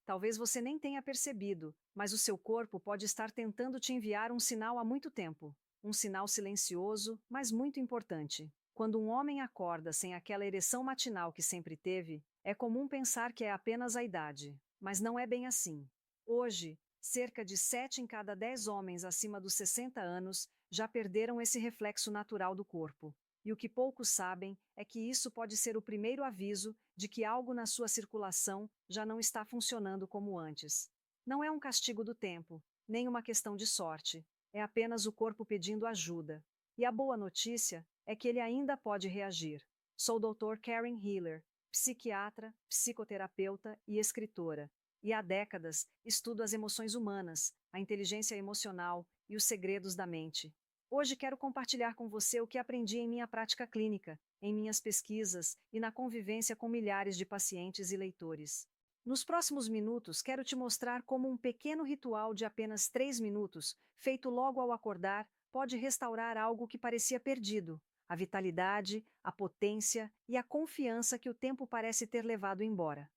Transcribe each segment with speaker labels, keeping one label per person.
Speaker 1: Talvez você nem tenha percebido, mas o seu corpo pode estar tentando te enviar um sinal há muito tempo. Um sinal silencioso, mas muito importante. Quando um homem acorda sem aquela ereção matinal que sempre teve, é comum pensar que é apenas a idade. Mas não é bem assim. Hoje, cerca de 7 em cada 10 homens acima dos 60 anos já perderam esse reflexo natural do corpo. E o que poucos sabem é que isso pode ser o primeiro aviso de que algo na sua circulação já não está funcionando como antes. Não é um castigo do tempo, nem uma questão de sorte. É apenas o corpo pedindo ajuda. E a boa notícia é que ele ainda pode reagir. Sou o Dr. Karen Hiller, psiquiatra, psicoterapeuta e escritora. E há décadas estudo as emoções humanas, a inteligência emocional e os segredos da mente. Hoje quero compartilhar com você o que aprendi em minha prática clínica, em minhas pesquisas e na convivência com milhares de pacientes e leitores. Nos próximos minutos, quero te mostrar como um pequeno ritual de apenas 3 minutos, feito logo ao acordar, pode restaurar algo que parecia perdido: a vitalidade, a potência e a confiança que o tempo parece ter levado embora.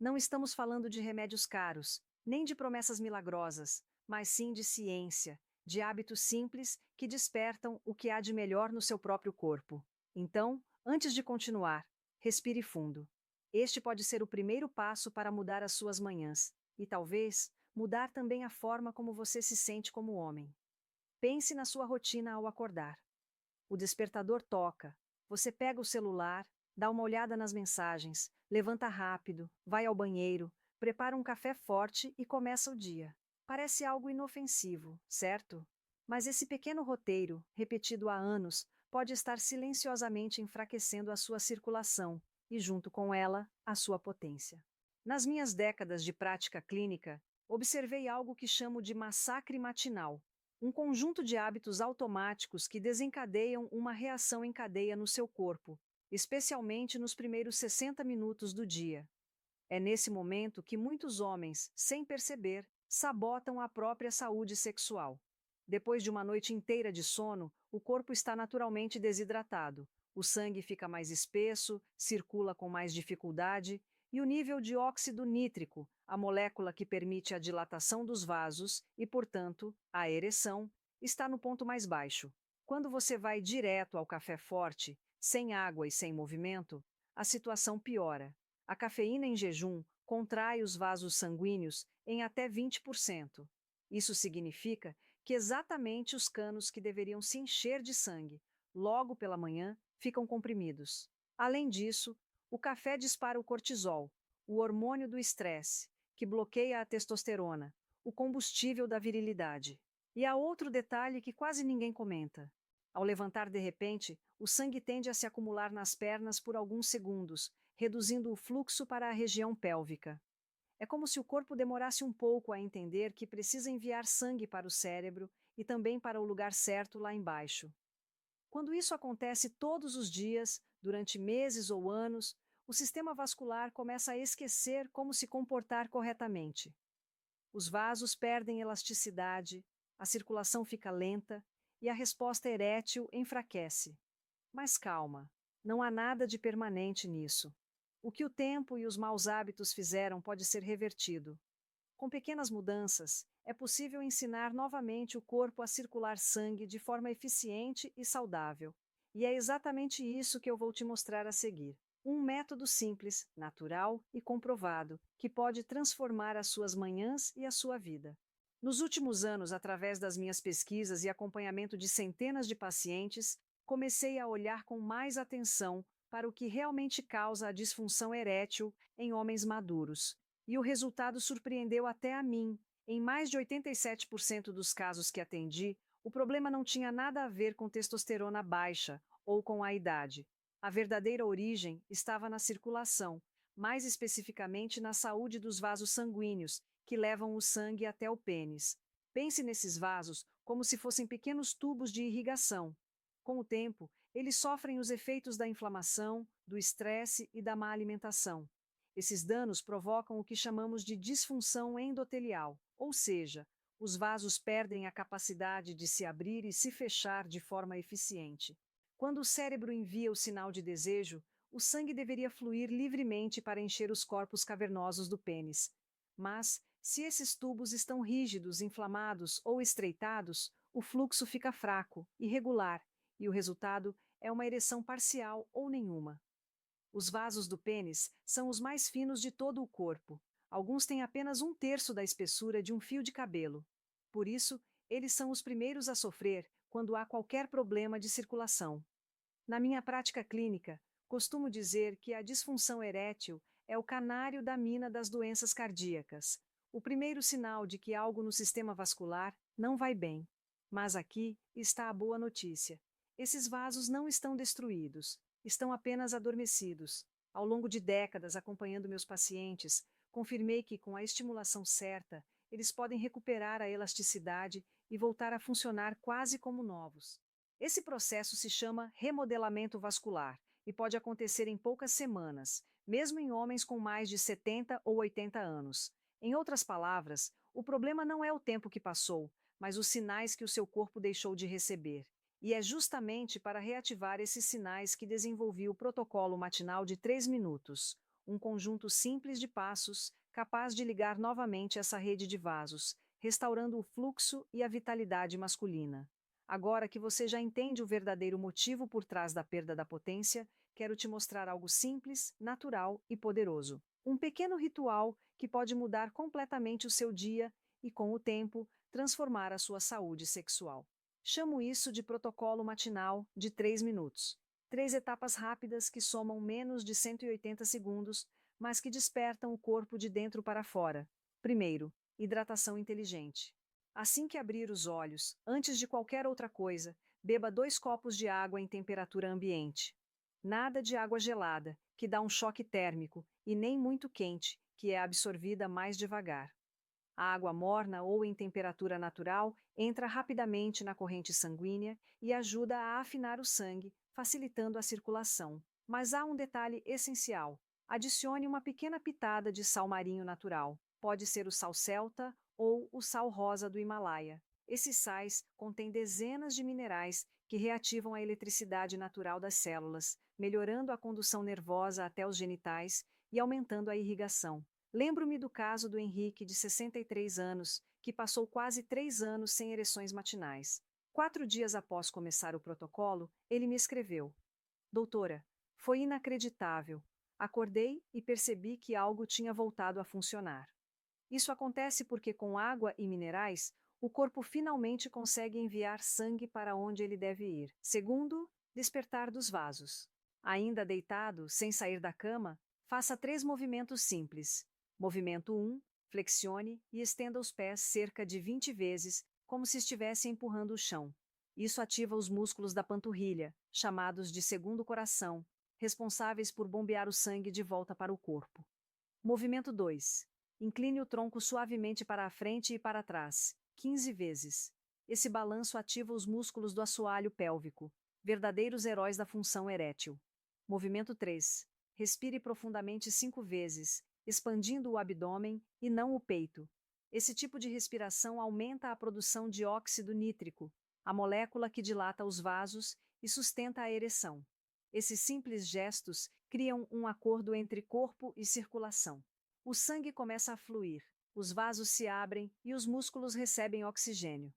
Speaker 1: Não estamos falando de remédios caros, nem de promessas milagrosas, mas sim de ciência, de hábitos simples que despertam o que há de melhor no seu próprio corpo. Então, antes de continuar, respire fundo. Este pode ser o primeiro passo para mudar as suas manhãs, e talvez mudar também a forma como você se sente como homem. Pense na sua rotina ao acordar. O despertador toca. Você pega o celular, dá uma olhada nas mensagens, levanta rápido, vai ao banheiro, prepara um café forte e começa o dia. Parece algo inofensivo, certo? Mas esse pequeno roteiro, repetido há anos, pode estar silenciosamente enfraquecendo a sua circulação e, junto com ela, a sua potência. Nas minhas décadas de prática clínica, observei algo que chamo de massacre matinal, um conjunto de hábitos automáticos que desencadeiam uma reação em cadeia no seu corpo, especialmente nos primeiros 60 minutos do dia. É nesse momento que muitos homens, sem perceber, sabotam a própria saúde sexual. Depois de uma noite inteira de sono, o corpo está naturalmente desidratado, o sangue fica mais espesso, circula com mais dificuldade, e o nível de óxido nítrico, a molécula que permite a dilatação dos vasos e, portanto, a ereção, está no ponto mais baixo. Quando você vai direto ao café forte, sem água e sem movimento, a situação piora. A cafeína em jejum contrai os vasos sanguíneos em até 20%. Isso significa que exatamente os canos que deveriam se encher de sangue, logo pela manhã, ficam comprimidos. Além disso, o café dispara o cortisol, o hormônio do estresse, que bloqueia a testosterona, o combustível da virilidade. E há outro detalhe que quase ninguém comenta. Ao levantar de repente, o sangue tende a se acumular nas pernas por alguns segundos, reduzindo o fluxo para a região pélvica. É como se o corpo demorasse um pouco a entender que precisa enviar sangue para o cérebro e também para o lugar certo lá embaixo. Quando isso acontece todos os dias, durante meses ou anos, o sistema vascular começa a esquecer como se comportar corretamente. Os vasos perdem elasticidade, a circulação fica lenta e a resposta erétil enfraquece. Mas calma, não há nada de permanente nisso. O que o tempo e os maus hábitos fizeram pode ser revertido. Com pequenas mudanças, é possível ensinar novamente o corpo a circular sangue de forma eficiente e saudável. E é exatamente isso que eu vou te mostrar a seguir. Um método simples, natural e comprovado, que pode transformar as suas manhãs e a sua vida. Nos últimos anos, através das minhas pesquisas e acompanhamento de centenas de pacientes, comecei a olhar com mais atenção para o que realmente causa a disfunção erétil em homens maduros. E o resultado surpreendeu até a mim. Em mais de 87% dos casos que atendi, o problema não tinha nada a ver com testosterona baixa ou com a idade. A verdadeira origem estava na circulação, mais especificamente na saúde dos vasos sanguíneos, que levam o sangue até o pênis. Pense nesses vasos como se fossem pequenos tubos de irrigação. Com o tempo, eles sofrem os efeitos da inflamação, do estresse e da má alimentação. Esses danos provocam o que chamamos de disfunção endotelial, ou seja, os vasos perdem a capacidade de se abrir e se fechar de forma eficiente. Quando o cérebro envia o sinal de desejo, o sangue deveria fluir livremente para encher os corpos cavernosos do pênis. Mas, se esses tubos estão rígidos, inflamados ou estreitados, o fluxo fica fraco, irregular, e o resultado é uma ereção parcial ou nenhuma. Os vasos do pênis são os mais finos de todo o corpo. Alguns têm apenas um terço da espessura de um fio de cabelo. Por isso, eles são os primeiros a sofrer quando há qualquer problema de circulação. Na minha prática clínica, costumo dizer que a disfunção erétil é o canário da mina das doenças cardíacas, o primeiro sinal de que algo no sistema vascular não vai bem. Mas aqui está a boa notícia. Esses vasos não estão destruídos, estão apenas adormecidos. Ao longo de décadas acompanhando meus pacientes, confirmei que, com a estimulação certa, eles podem recuperar a elasticidade e voltar a funcionar quase como novos. Esse processo se chama remodelamento vascular e pode acontecer em poucas semanas, mesmo em homens com mais de 70 ou 80 anos. Em outras palavras, o problema não é o tempo que passou, mas os sinais que o seu corpo deixou de receber. E é justamente para reativar esses sinais que desenvolvi o protocolo matinal de 3 minutos, um conjunto simples de passos capaz de ligar novamente essa rede de vasos, restaurando o fluxo e a vitalidade masculina. Agora que você já entende o verdadeiro motivo por trás da perda da potência, quero te mostrar algo simples, natural e poderoso. Um pequeno ritual que pode mudar completamente o seu dia e, com o tempo, transformar a sua saúde sexual. Chamo isso de protocolo matinal de 3 minutos. 3 etapas rápidas que somam menos de 180 segundos, mas que despertam o corpo de dentro para fora. Primeiro, hidratação inteligente. Assim que abrir os olhos, antes de qualquer outra coisa, beba 2 copos de água em temperatura ambiente. Nada de água gelada, que dá um choque térmico, e nem muito quente, que é absorvida mais devagar. A água morna ou em temperatura natural entra rapidamente na corrente sanguínea e ajuda a afinar o sangue, facilitando a circulação. Mas há um detalhe essencial: adicione uma pequena pitada de sal marinho natural. Pode ser o sal celta ou o sal rosa do Himalaia. Esses sais contêm dezenas de minerais que reativam a eletricidade natural das células, melhorando a condução nervosa até os genitais e aumentando a irrigação. Lembro-me do caso do Henrique, de 63 anos, que passou quase 3 anos sem ereções matinais. 4 dias após começar o protocolo, ele me escreveu: Doutora, foi inacreditável. Acordei e percebi que algo tinha voltado a funcionar. Isso acontece porque, com água e minerais, o corpo finalmente consegue enviar sangue para onde ele deve ir. Segundo, despertar dos vasos. Ainda deitado, sem sair da cama, faça 3 movimentos simples. Movimento 1, flexione e estenda os pés cerca de 20 vezes, como se estivesse empurrando o chão. Isso ativa os músculos da panturrilha, chamados de segundo coração, responsáveis por bombear o sangue de volta para o corpo. Movimento 2. Incline o tronco suavemente para a frente e para trás, 15 vezes. Esse balanço ativa os músculos do assoalho pélvico, verdadeiros heróis da função erétil. Movimento 3. Respire profundamente 5 vezes, expandindo o abdômen e não o peito. Esse tipo de respiração aumenta a produção de óxido nítrico, a molécula que dilata os vasos e sustenta a ereção. Esses simples gestos criam um acordo entre corpo e circulação. O sangue começa a fluir, os vasos se abrem e os músculos recebem oxigênio.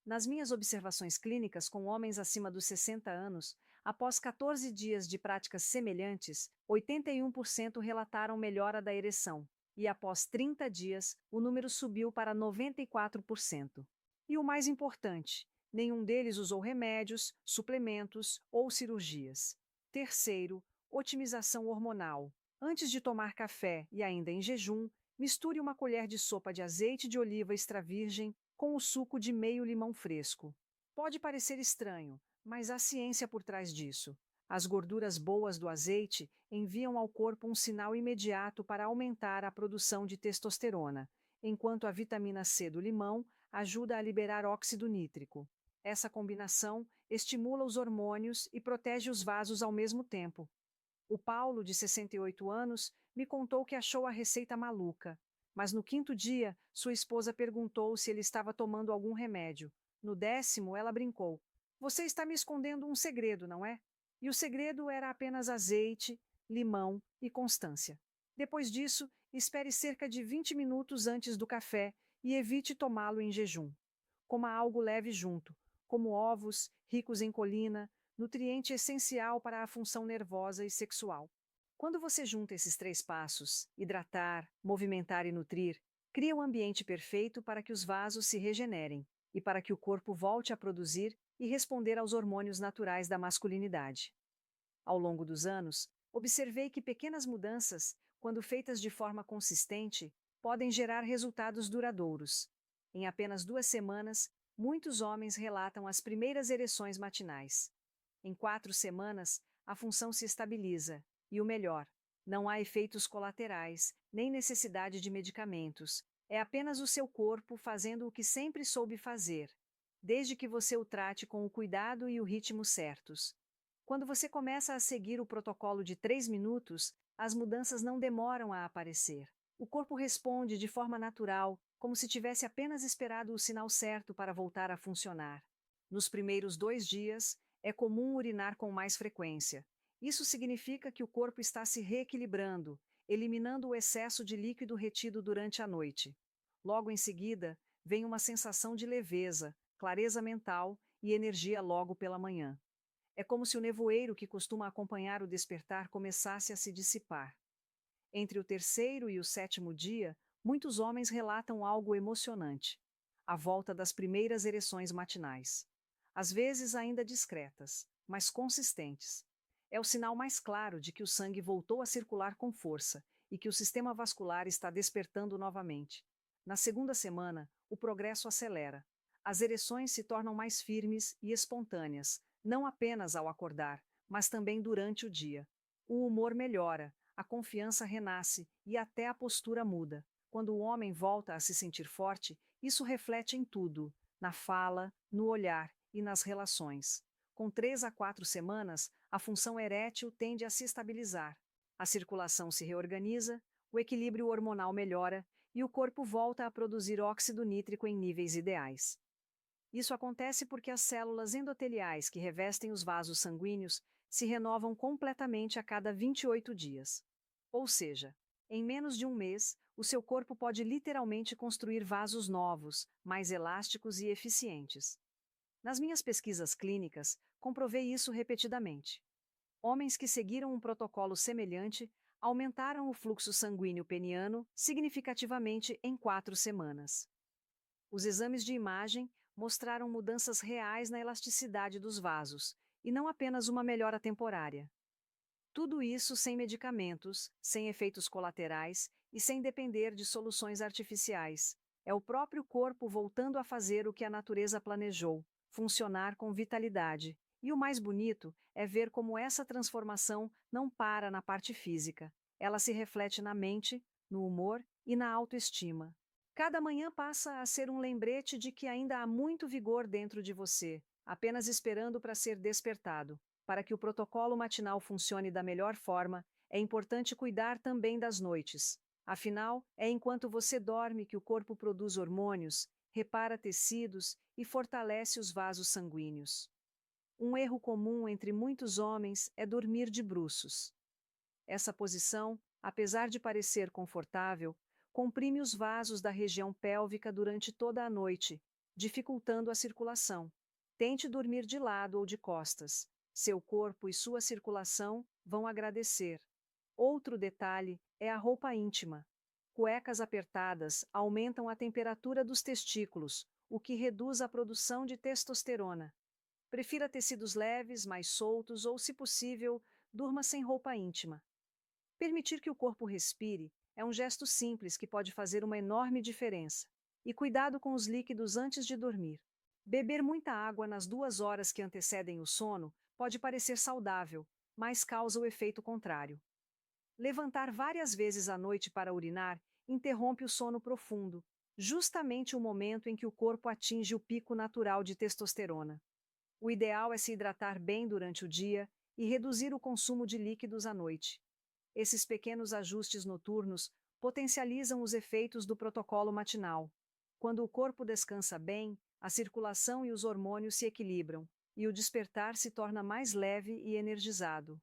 Speaker 1: Nas minhas observações clínicas com homens acima dos 60 anos, após 14 dias de práticas semelhantes, 81% relataram melhora da ereção, e após 30 dias, o número subiu para 94%. E o mais importante, nenhum deles usou remédios, suplementos ou cirurgias. Terceiro, otimização hormonal. Antes de tomar café e ainda em jejum, misture uma colher de sopa de azeite de oliva extra virgem com o suco de meio limão fresco. Pode parecer estranho, mas há ciência por trás disso. As gorduras boas do azeite enviam ao corpo um sinal imediato para aumentar a produção de testosterona, enquanto a vitamina C do limão ajuda a liberar óxido nítrico. Essa combinação estimula os hormônios e protege os vasos ao mesmo tempo. O Paulo, de 68 anos, me contou que achou a receita maluca, mas no 5º dia, sua esposa perguntou se ele estava tomando algum remédio. No 10º, ela brincou: Você está me escondendo um segredo, não é? E o segredo era apenas azeite, limão e constância. Depois disso, Espere cerca de 20 minutos antes do café e evite tomá-lo em jejum. Coma algo leve junto, como ovos, ricos em colina, nutriente essencial para a função nervosa e sexual. Quando você junta esses três passos, hidratar, movimentar e nutrir, cria um ambiente perfeito para que os vasos se regenerem e para que o corpo volte a produzir e responder aos hormônios naturais da masculinidade. Ao longo dos anos, observei que pequenas mudanças, quando feitas de forma consistente, podem gerar resultados duradouros. Em apenas 2 semanas, muitos homens relatam as primeiras ereções matinais. Em 4 semanas, a função se estabiliza, e o melhor, não há efeitos colaterais, nem necessidade de medicamentos. É apenas o seu corpo fazendo o que sempre soube fazer, desde que você o trate com o cuidado e o ritmo certos. Quando você começa a seguir o protocolo de 3 minutos, as mudanças não demoram a aparecer. O corpo responde de forma natural, como se tivesse apenas esperado o sinal certo para voltar a funcionar. Nos primeiros 2 dias, é comum urinar com mais frequência. Isso significa que o corpo está se reequilibrando, eliminando o excesso de líquido retido durante a noite. Logo em seguida, vem uma sensação de leveza, clareza mental e energia logo pela manhã. É como se o nevoeiro que costuma acompanhar o despertar começasse a se dissipar. Entre o terceiro e o sétimo dia, muitos homens relatam algo emocionante: a volta das primeiras ereções matinais. Às vezes ainda discretas, mas consistentes. É o sinal mais claro de que o sangue voltou a circular com força e que o sistema vascular está despertando novamente. Na segunda semana, o progresso acelera. As ereções se tornam mais firmes e espontâneas, não apenas ao acordar, mas também durante o dia. O humor melhora, a confiança renasce e até a postura muda. Quando o homem volta a se sentir forte, isso reflete em tudo: na fala, no olhar e nas relações. Com 3 a 4 semanas, a função erétil tende a se estabilizar. A circulação se reorganiza, o equilíbrio hormonal melhora e o corpo volta a produzir óxido nítrico em níveis ideais. Isso acontece porque as células endoteliais que revestem os vasos sanguíneos se renovam completamente a cada 28 dias. Ou seja, em menos de um mês, o seu corpo pode literalmente construir vasos novos, mais elásticos e eficientes. Nas minhas pesquisas clínicas, comprovei isso repetidamente. Homens que seguiram um protocolo semelhante aumentaram o fluxo sanguíneo peniano significativamente em 4 semanas. Os exames de imagem mostraram mudanças reais na elasticidade dos vasos, e não apenas uma melhora temporária. Tudo isso sem medicamentos, sem efeitos colaterais e sem depender de soluções artificiais. É o próprio corpo voltando a fazer o que a natureza planejou, funcionar com vitalidade. E o mais bonito é ver como essa transformação não para na parte física. Ela se reflete na mente, no humor e na autoestima. Cada manhã passa a ser um lembrete de que ainda há muito vigor dentro de você, apenas esperando para ser despertado. Para que o protocolo matinal funcione da melhor forma, é importante cuidar também das noites. Afinal, é enquanto você dorme que o corpo produz hormônios, repara tecidos e fortalece os vasos sanguíneos. Um erro comum entre muitos homens é dormir de bruços. Essa posição, apesar de parecer confortável, comprime os vasos da região pélvica durante toda a noite, dificultando a circulação. Tente dormir de lado ou de costas. Seu corpo e sua circulação vão agradecer. Outro detalhe é a roupa íntima. Cuecas apertadas aumentam a temperatura dos testículos, o que reduz a produção de testosterona. Prefira tecidos leves, mais soltos ou, se possível, durma sem roupa íntima. Permitir que o corpo respire é um gesto simples que pode fazer uma enorme diferença. E cuidado com os líquidos antes de dormir. Beber muita água nas 2 horas que antecedem o sono pode parecer saudável, mas causa o efeito contrário. Levantar várias vezes à noite para urinar interrompe o sono profundo, justamente o momento em que o corpo atinge o pico natural de testosterona. O ideal é se hidratar bem durante o dia e reduzir o consumo de líquidos à noite. Esses pequenos ajustes noturnos potencializam os efeitos do protocolo matinal. Quando o corpo descansa bem, a circulação e os hormônios se equilibram, e o despertar se torna mais leve e energizado.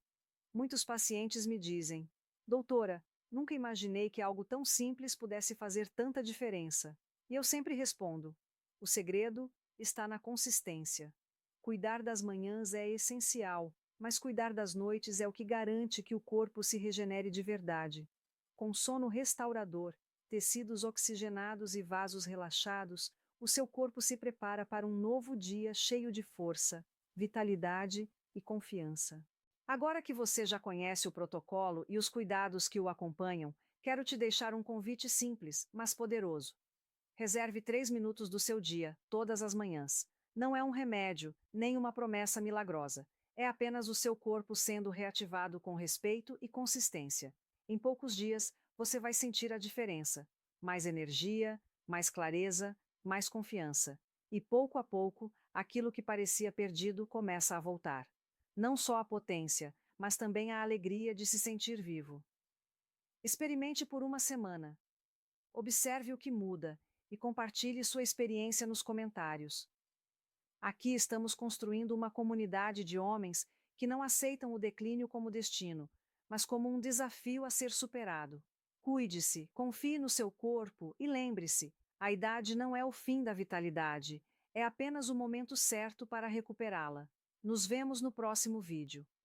Speaker 1: Muitos pacientes me dizem: Doutora, Nunca imaginei que algo tão simples pudesse fazer tanta diferença. E eu sempre respondo: o segredo está na consistência. Cuidar das manhãs é essencial, mas cuidar das noites é o que garante que o corpo se regenere de verdade. Com sono restaurador, tecidos oxigenados e vasos relaxados, o seu corpo se prepara para um novo dia cheio de força, vitalidade e confiança. Agora que você já conhece o protocolo e os cuidados que o acompanham, quero te deixar um convite simples, mas poderoso. Reserve 3 minutos do seu dia, todas as manhãs. Não é um remédio, nem uma promessa milagrosa. É apenas o seu corpo sendo reativado com respeito e consistência. Em poucos dias, você vai sentir a diferença. Mais energia, mais clareza, mais confiança. E pouco a pouco, aquilo que parecia perdido começa a voltar. Não só a potência, mas também a alegria de se sentir vivo. Experimente por uma semana. Observe o que muda e compartilhe sua experiência nos comentários. Aqui estamos construindo uma comunidade de homens que não aceitam o declínio como destino, mas como um desafio a ser superado. Cuide-se, confie no seu corpo e lembre-se: a idade não é o fim da vitalidade, é apenas o momento certo para recuperá-la. Nos vemos no próximo vídeo.